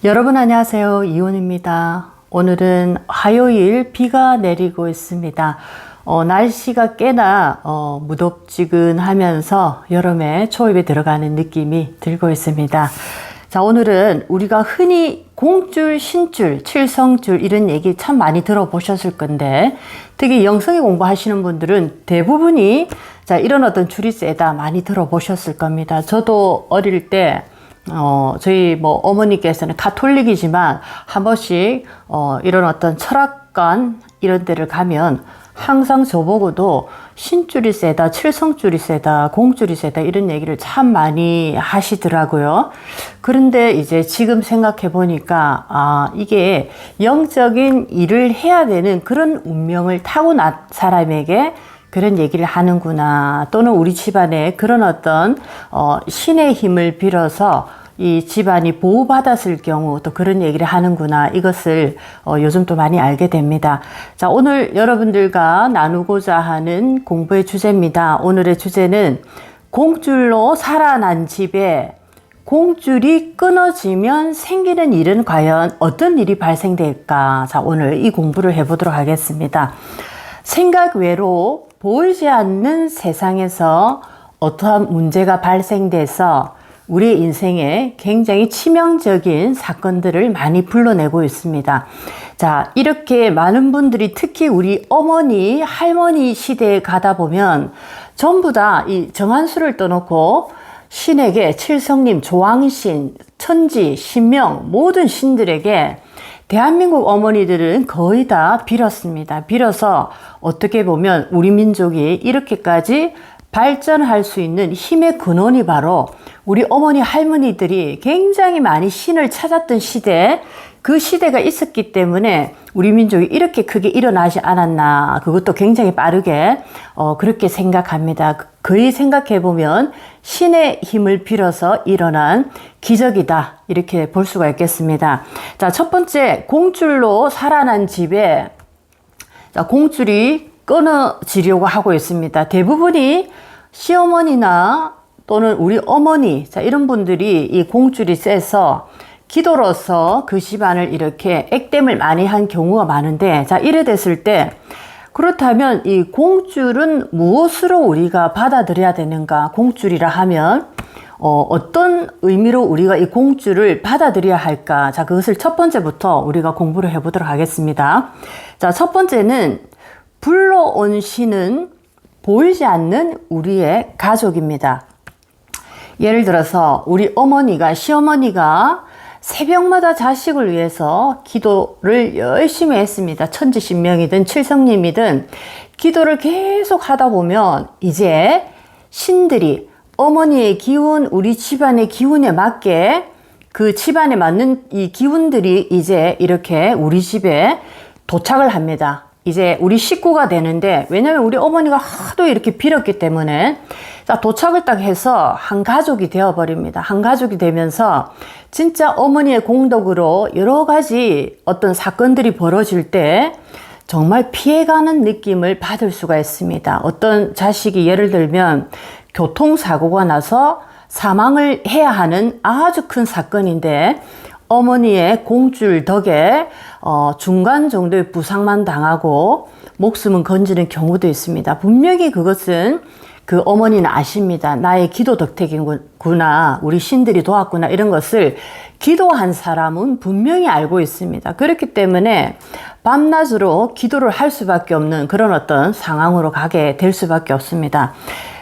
여러분 안녕하세요. 이온입니다. 오늘은 화요일 비가 내리고 있습니다. 날씨가 꽤나 무덥지근하면서 여름에 초입에 들어가는 느낌이 들고 있습니다. 자, 오늘은 우리가 흔히 공줄, 신줄, 칠성줄 이런 얘기 참 많이 들어보셨을 건데 특히 영성이 공부하시는 분들은 대부분이 이런 어떤 줄이 세다 많이 들어보셨을 겁니다. 저도 어릴 때 저희 어머니께서는 가톨릭이지만 한 번씩 이런 어떤 철학관 이런 데를 가면 항상 저보고도 신줄이 세다, 칠성줄이 세다, 공줄이 세다 이런 얘기를 참 많이 하시더라고요. 그런데 이제 지금 생각해 보니까 이게 영적인 일을 해야 되는 그런 운명을 타고난 사람에게 그런 얘기를 하는구나. 또는 우리 집안에 그런 어떤 신의 힘을 빌어서 이 집안이 보호받았을 경우 또 그런 얘기를 하는구나. 이것을 요즘 또 많이 알게 됩니다. 자, 오늘 여러분들과 나누고자 하는 공부의 주제입니다. 오늘의 주제는 공줄로 살아난 집에 공줄이 끊어지면 생기는 일은 과연 어떤 일이 발생될까? 자, 오늘 이 공부를 해보도록 하겠습니다. 생각 외로 보이지 않는 세상에서 어떠한 문제가 발생돼서 우리 인생에 굉장히 치명적인 사건들을 많이 불러내고 있습니다. 자, 이렇게 많은 분들이 특히 우리 어머니, 할머니 시대에 가다 보면 전부 다 이 정한수를 떠놓고 신에게 칠성님, 조왕신, 천지, 신명 모든 신들에게 대한민국 어머니들은 거의 다 빌었습니다. 빌어서 어떻게 보면 우리 민족이 이렇게까지 발전할 수 있는 힘의 근원이 바로 우리 어머니 할머니들이 굉장히 많이 신을 찾았던 시대, 그 시대가 있었기 때문에 우리 민족이 이렇게 크게 일어나지 않았나. 그것도 굉장히 빠르게 그렇게 생각합니다. 거의 생각해보면 신의 힘을 빌어서 일어난 기적이다, 이렇게 볼 수가 있겠습니다. 자, 첫 번째, 공줄로 살아난 집에 공줄이 끊어지려고 하고 있습니다. 대부분이 시어머니나 또는 우리 어머니, 이런 분들이 이 공줄이 세서 기도로서 그 집안을 이렇게 액땜을 많이 한 경우가 많은데, 자, 이래 됐을 때 그렇다면 이 공줄은 무엇으로 우리가 받아들여야 되는가? 공줄이라 하면 어떤 의미로 우리가 이 공줄을 받아들여야 할까? 자, 그것을 첫 번째부터 우리가 공부를 해보도록 하겠습니다. 자, 첫 번째는 불러온 신은 보이지 않는 우리의 가족입니다. 예를 들어서 우리 어머니가, 시어머니가 새벽마다 자식을 위해서 기도를 열심히 했습니다. 천지신명이든 칠성님이든 기도를 계속 하다 보면 이제 신들이 어머니의 기운, 우리 집안의 기운에 맞게 그 집안에 맞는 이 기운들이 이제 이렇게 우리 집에 도착을 합니다. 이제 우리 식구가 되는데, 왜냐면 우리 어머니가 하도 이렇게 빌었기 때문에 자, 도착을 딱 해서 한 가족이 되어버립니다. 한 가족이 되면서 진짜 어머니의 공덕으로 여러 가지 어떤 사건들이 벌어질 때 정말 피해가는 느낌을 받을 수가 있습니다. 어떤 자식이 예를 들면 교통사고가 나서 사망을 해야 하는 아주 큰 사건인데 어머니의 공줄 덕에 중간 정도의 부상만 당하고 목숨은 건지는 경우도 있습니다. 분명히 그것은 그 어머니는 아십니다. 나의 기도 덕택이구나, 우리 신들이 도왔구나, 이런 것을 기도한 사람은 분명히 알고 있습니다. 그렇기 때문에 밤낮으로 기도를 할 수밖에 없는 그런 어떤 상황으로 가게 될 수밖에 없습니다.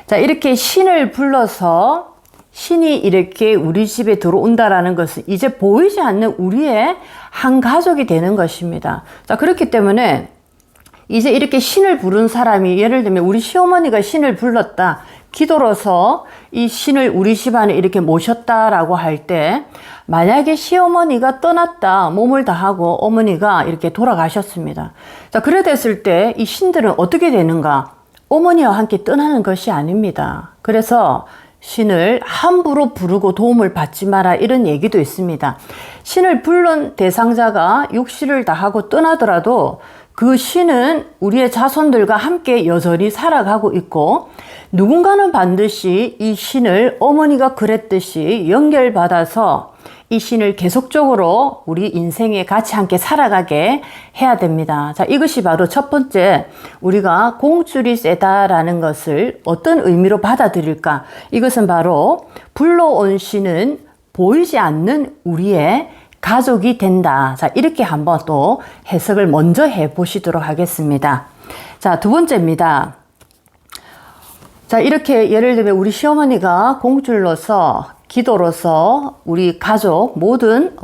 자, 이렇게 신을 불러서 신이 이렇게 우리 집에 들어온다라는 것은 이제 보이지 않는 우리의 한 가족이 되는 것입니다. 자, 그렇기 때문에 이제 이렇게 신을 부른 사람이, 예를 들면 우리 시어머니가 신을 불렀다, 기도로서 이 신을 우리 집안에 이렇게 모셨다라고 할 때, 만약에 시어머니가 떠났다, 몸을 다하고 어머니가 이렇게 돌아가셨습니다. 자, 그래 됐을 때 이 신들은 어떻게 되는가? 어머니와 함께 떠나는 것이 아닙니다. 그래서 신을 함부로 부르고 도움을 받지 마라, 이런 얘기도 있습니다. 신을 부른 대상자가 육실을 다하고 떠나더라도 그 신은 우리의 자손들과 함께 여전히 살아가고 있고, 누군가는 반드시 이 신을 어머니가 그랬듯이 연결받아서 이 신을 계속적으로 우리 인생에 같이 함께 살아가게 해야 됩니다. 자, 이것이 바로 첫 번째, 우리가 공줄이 세다라는 것을 어떤 의미로 받아들일까? 이것은 바로 불러온 신은 보이지 않는 우리의 가족이 된다. 자, 이렇게 한번 또 해석을 먼저 해 보시도록 하겠습니다. 자, 두 번째입니다. 자, 이렇게 예를 들면 우리 시어머니가 공줄로서, 기도로서 우리 가족 모든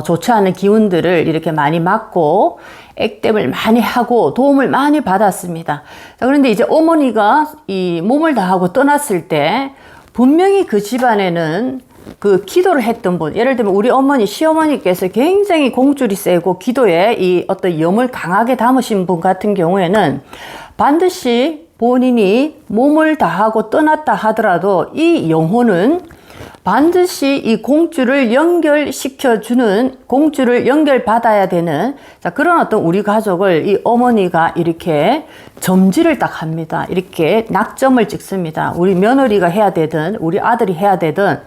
좋지 않은 기운들을 이렇게 많이 막고 액땜을 많이 하고 도움을 많이 받았습니다. 자, 그런데 이제 어머니가 이 몸을 다하고 떠났을 때 분명히 그 집안에는 그 기도를 했던 분, 예를 들면 우리 어머니, 시어머니께서 굉장히 공줄이 세고 기도에 이 어떤 염을 강하게 담으신 분 같은 경우에는 반드시 본인이 몸을 다하고 떠났다 하더라도 이 영혼은 반드시 이 공줄을 연결시켜주는, 공줄을 연결받아야 되는, 자, 그런 어떤 우리 가족을 이 어머니가 이렇게 점지를 딱 합니다. 이렇게 낙점을 찍습니다. 우리 며느리가 해야 되든 우리 아들이 해야 되든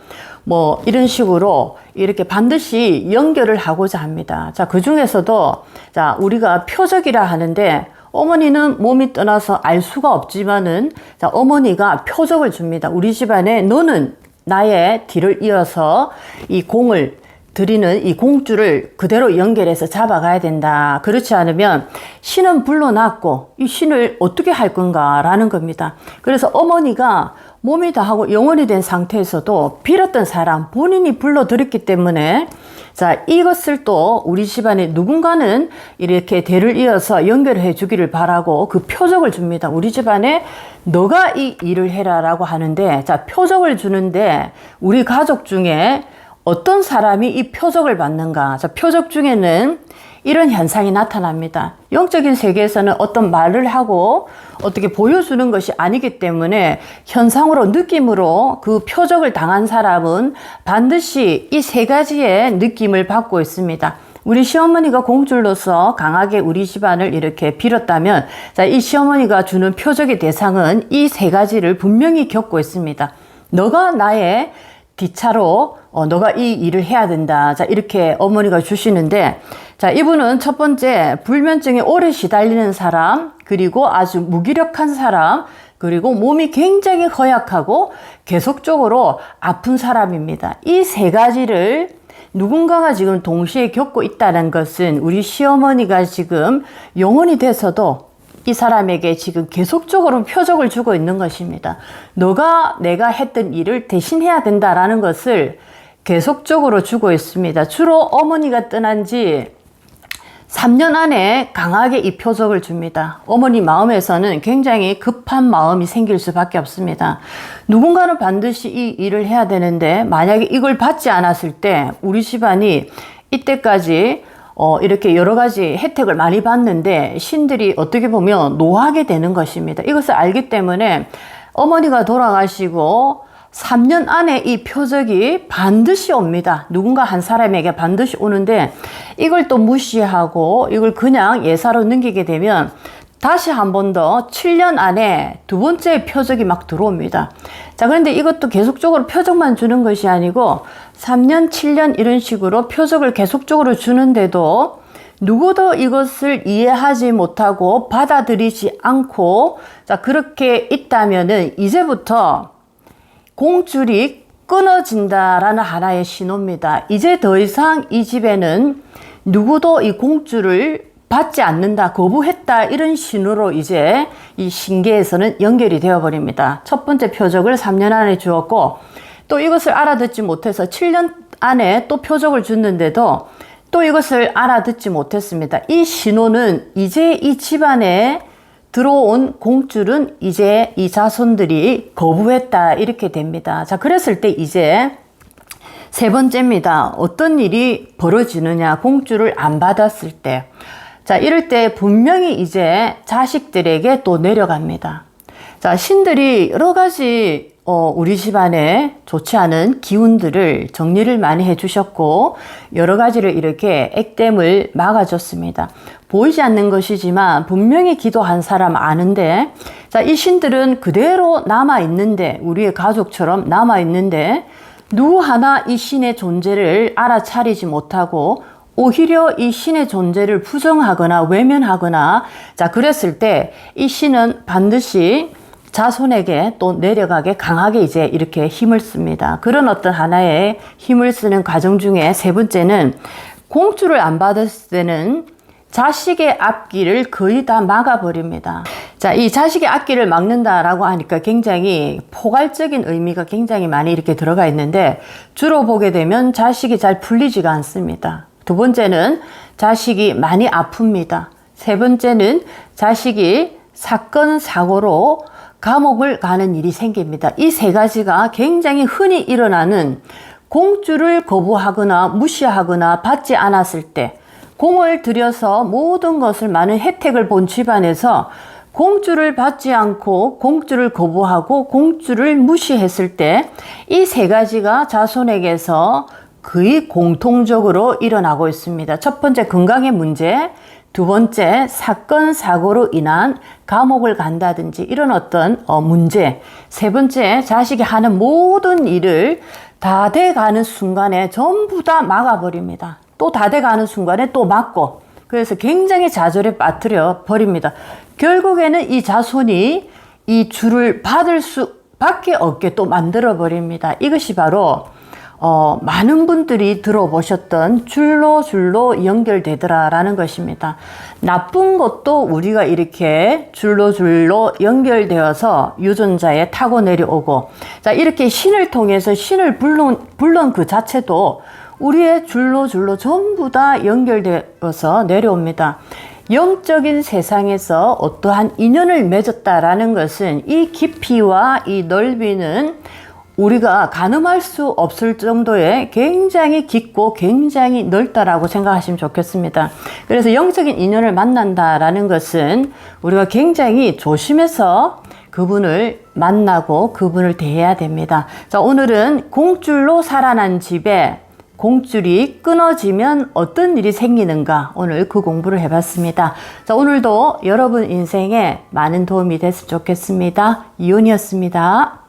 뭐 이런 식으로 이렇게 반드시 연결을 하고자 합니다. 자, 그 중에서도 자, 우리가 표적이라 하는데 어머니는 몸이 떠나서 알 수가 없지만은 자, 어머니가 표적을 줍니다. 우리 집안에 너는 나의 뒤를 이어서 이 공을 드리는 이 공줄을 그대로 연결해서 잡아가야 된다. 그렇지 않으면 신은 불러놨고 이 신을 어떻게 할 건가라는 겁니다. 그래서 어머니가 몸이 다하고 영혼이 된 상태에서도 빌었던 사람 본인이 불러드렸기 때문에 자, 이것을 또 우리 집안에 누군가는 이렇게 대를 이어서 연결해 주기를 바라고 그 표적을 줍니다. 우리 집안에 너가 이 일을 해라 라고 하는데, 자, 표적을 주는데 우리 가족 중에 어떤 사람이 이 표적을 받는가? 자, 표적 중에는 이런 현상이 나타납니다. 영적인 세계에서는 어떤 말을 하고 어떻게 보여주는 것이 아니기 때문에 현상으로, 느낌으로 그 표적을 당한 사람은 반드시 이 세 가지의 느낌을 받고 있습니다. 우리 시어머니가 공줄로서 강하게 우리 집안을 이렇게 빌었다면, 자, 이 시어머니가 주는 표적의 대상은 이 세 가지를 분명히 겪고 있습니다. 너가 나의 뒤차로 너가 이 일을 해야 된다. 자, 이렇게 어머니가 주시는데, 자, 이분은 첫 번째 불면증에 오래 시달리는 사람, 그리고 아주 무기력한 사람, 그리고 몸이 굉장히 허약하고 계속적으로 아픈 사람입니다. 이 세 가지를 누군가가 지금 동시에 겪고 있다는 것은 우리 시어머니가 지금 영혼이 돼서도 이 사람에게 지금 계속적으로 표적을 주고 있는 것입니다. 너가 내가 했던 일을 대신해야 된다라는 것을 계속적으로 주고 있습니다. 주로 어머니가 떠난 지 3년 안에 강하게 이 표적을 줍니다. 어머니 마음에서는 굉장히 급한 마음이 생길 수밖에 없습니다. 누군가는 반드시 이 일을 해야 되는데 만약에 이걸 받지 않았을 때 우리 집안이 이때까지 이렇게 여러 가지 혜택을 많이 받는데 신들이 어떻게 보면 노하게 되는 것입니다. 이것을 알기 때문에 어머니가 돌아가시고 3년 안에 이 표적이 반드시 옵니다. 누군가 한 사람에게 반드시 오는데 이걸 또 무시하고 이걸 그냥 예사로 넘기게 되면 다시 한 번 더 7년 안에 두 번째 표적이 막 들어옵니다. 자, 그런데 이것도 계속적으로 표적만 주는 것이 아니고 3년, 7년 이런 식으로 표적을 계속적으로 주는데도 누구도 이것을 이해하지 못하고 받아들이지 않고 자, 그렇게 있다면은 이제부터 공줄이 끊어진다라는 하나의 신호입니다. 이제 더 이상 이 집에는 누구도 이 공줄을 받지 않는다, 거부했다, 이런 신호로 이제 이 신계에서는 연결이 되어 버립니다. 첫 번째 표적을 3년 안에 주었고 또 이것을 알아듣지 못해서 7년 안에 또 표적을 줬는데도 또 이것을 알아듣지 못했습니다. 이 신호는 이제 이 집안에 들어온 공줄은 이제 이 자손들이 거부했다, 이렇게 됩니다. 자, 그랬을 때 이제 세 번째입니다. 어떤 일이 벌어지느냐, 공줄을 안 받았을 때. 자, 이럴 때 분명히 이제 자식들에게 또 내려갑니다. 자, 신들이 여러 가지 우리 집안에 좋지 않은 기운들을 정리를 많이 해주셨고 여러 가지를 이렇게 액땜을 막아줬습니다. 보이지 않는 것이지만 분명히 기도한 사람 아는데, 자, 이 신들은 그대로 남아있는데, 우리의 가족처럼 남아있는데 누구 하나 이 신의 존재를 알아차리지 못하고 오히려 이 신의 존재를 부정하거나 외면하거나, 자, 그랬을 때 이 신은 반드시 자손에게 또 내려가게 강하게 이제 이렇게 힘을 씁니다. 그런 어떤 하나의 힘을 쓰는 과정 중에 세 번째는, 공주를 안 받았을 때는 자식의 앞길을 거의 다 막아버립니다. 자, 이 자식의 앞길을 막는다라고 하니까 굉장히 포괄적인 의미가 굉장히 많이 이렇게 들어가 있는데, 주로 보게 되면 자식이 잘 풀리지가 않습니다. 두 번째는 자식이 많이 아픕니다. 세 번째는 자식이 사건, 사고로 감옥을 가는 일이 생깁니다. 이 세 가지가 굉장히 흔히 일어나는, 공주를 거부하거나 무시하거나 받지 않았을 때, 공을 들여서 모든 것을 많은 혜택을 본 집안에서 공주를 받지 않고 공주를 거부하고 공주를 무시했을 때, 이 세 가지가 자손에게서 거의 공통적으로 일어나고 있습니다. 첫 번째, 건강의 문제. 두 번째, 사건, 사고로 인한 감옥을 간다든지 이런 어떤 문제. 세 번째, 자식이 하는 모든 일을 다 돼가는 순간에 전부 다 막아버립니다. 또 다 돼가는 순간에 또 막고, 그래서 굉장히 좌절에 빠뜨려 버립니다. 결국에는 이 자손이 이 줄을 받을 수밖에 없게 또 만들어 버립니다. 이것이 바로 많은 분들이 들어보셨던 줄로 연결되더라라는 것입니다. 나쁜 것도 우리가 이렇게 줄로 연결되어서 유전자에 타고 내려오고, 자, 이렇게 신을 통해서 신을 불른 그 자체도 우리의 줄로 전부 다 연결되어서 내려옵니다. 영적인 세상에서 어떠한 인연을 맺었다라는 것은, 이 깊이와 이 넓이는 우리가 가늠할 수 없을 정도의 굉장히 깊고 굉장히 넓다라고 생각하시면 좋겠습니다. 그래서 영적인 인연을 만난다라는 것은 우리가 굉장히 조심해서 그분을 만나고 그분을 대해야 됩니다. 자, 오늘은 공줄로 살아난 집에 공줄이 끊어지면 어떤 일이 생기는가, 오늘 그 공부를 해봤습니다. 자, 오늘도 여러분 인생에 많은 도움이 됐으면 좋겠습니다. 이온이었습니다.